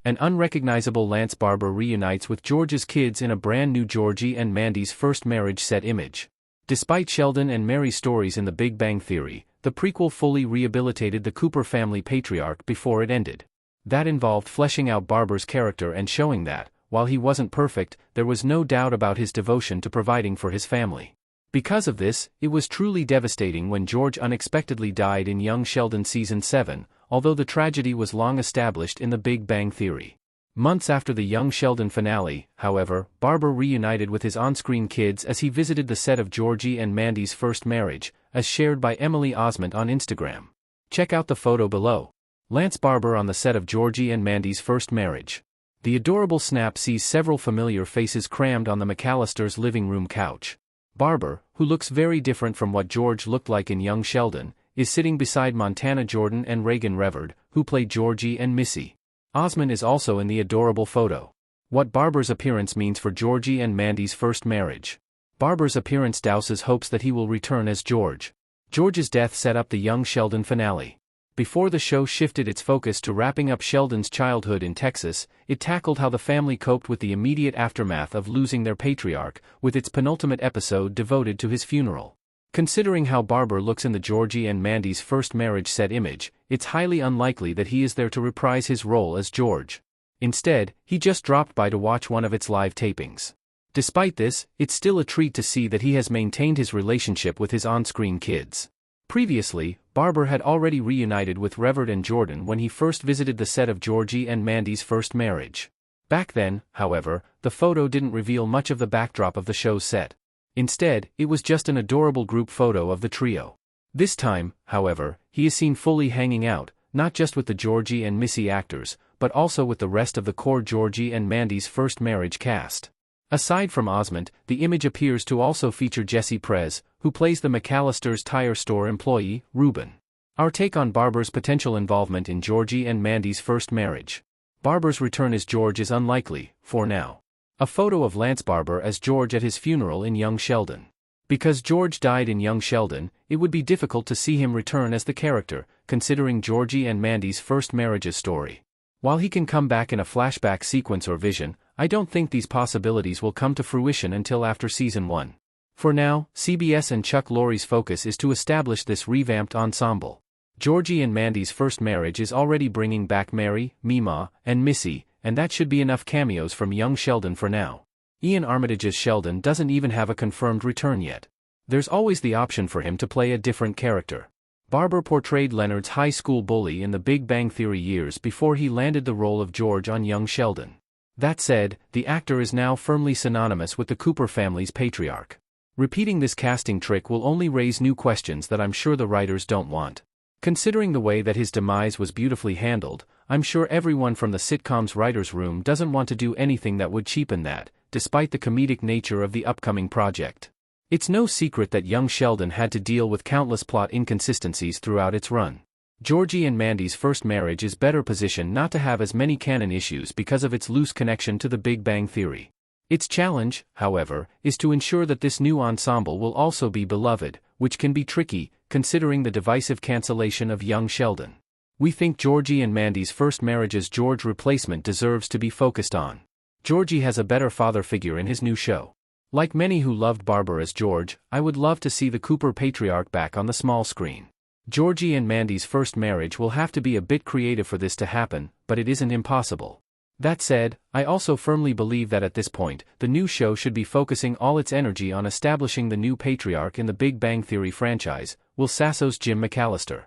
An unrecognizable Lance Barber reunites with George's kids in a brand new Georgie and Mandy's first marriage set image. Despite Sheldon and Mary's stories in The Big Bang Theory, the prequel fully rehabilitated the Cooper family patriarch before it ended. That involved fleshing out Barber's character and showing that, while he wasn't perfect, there was no doubt about his devotion to providing for his family. Because of this, it was truly devastating when George unexpectedly died in Young Sheldon Season 7, although the tragedy was long established in The Big Bang Theory. Months after the Young Sheldon finale, however, Barber reunited with his on-screen kids as he visited the set of Georgie and Mandy's first marriage, as shared by Emily Osment on Instagram. Check out the photo below. Lance Barber on the set of Georgie and Mandy's first marriage. The adorable snap sees several familiar faces crammed on the McAllisters' living room couch. Barber, who looks very different from what George looked like in Young Sheldon, is sitting beside Montana Jordan and Reagan Reverd, who play Georgie and Missy. Osment is also in the adorable photo. What Barber's appearance means for Georgie and Mandy's first marriage. Barber's appearance douses hopes that he will return as George. George's death set up the Young Sheldon finale. Before the show shifted its focus to wrapping up Sheldon's childhood in Texas, it tackled how the family coped with the immediate aftermath of losing their patriarch, with its penultimate episode devoted to his funeral. Considering how Barber looks in the Georgie and Mandy's first marriage set image, it's highly unlikely that he is there to reprise his role as George. Instead, he just dropped by to watch one of its live tapings. Despite this, it's still a treat to see that he has maintained his relationship with his on-screen kids. Previously, Barber had already reunited with Reverd and Jordan when he first visited the set of Georgie and Mandy's first marriage. Back then, however, the photo didn't reveal much of the backdrop of the show's set. Instead, it was just an adorable group photo of the trio. This time, however, he is seen fully hanging out, not just with the Georgie and Missy actors, but also with the rest of the core Georgie and Mandy's first marriage cast. Aside from Osment, the image appears to also feature Jesse Prez, who plays the McAllisters' tire store employee, Reuben. Our take on Barber's potential involvement in Georgie and Mandy's first marriage. Barber's return as George is unlikely, for now. A photo of Lance Barber as George at his funeral in Young Sheldon. Because George died in Young Sheldon, it would be difficult to see him return as the character, considering Georgie and Mandy's first marriage's story. While he can come back in a flashback sequence or vision, I don't think these possibilities will come to fruition until after Season 1. For now, CBS and Chuck Lorre's focus is to establish this revamped ensemble. Georgie and Mandy's first marriage is already bringing back Mary, Mima, and Missy, and that should be enough cameos from Young Sheldon for now. Ian Armitage's Sheldon doesn't even have a confirmed return yet. There's always the option for him to play a different character. Barber portrayed Leonard's high school bully in The Big Bang Theory years before he landed the role of George on Young Sheldon. That said, the actor is now firmly synonymous with the Cooper family's patriarch. Repeating this casting trick will only raise new questions that I'm sure the writers don't want. Considering the way that his demise was beautifully handled, I'm sure everyone from the sitcom's writer's room doesn't want to do anything that would cheapen that, despite the comedic nature of the upcoming project. It's no secret that Young Sheldon had to deal with countless plot inconsistencies throughout its run. Georgie and Mandy's first marriage is better positioned not to have as many canon issues because of its loose connection to The Big Bang Theory. Its challenge, however, is to ensure that this new ensemble will also be beloved, which can be tricky, considering the divisive cancellation of Young Sheldon. We think Georgie and Mandy's first marriage's George replacement deserves to be focused on. Georgie has a better father figure in his new show. Like many who loved Barber as George, I would love to see the Cooper patriarch back on the small screen. Georgie and Mandy's first marriage will have to be a bit creative for this to happen, but it isn't impossible. That said, I also firmly believe that at this point, the new show should be focusing all its energy on establishing the new patriarch in the Big Bang Theory franchise, Will Sasso's Jim McAllister.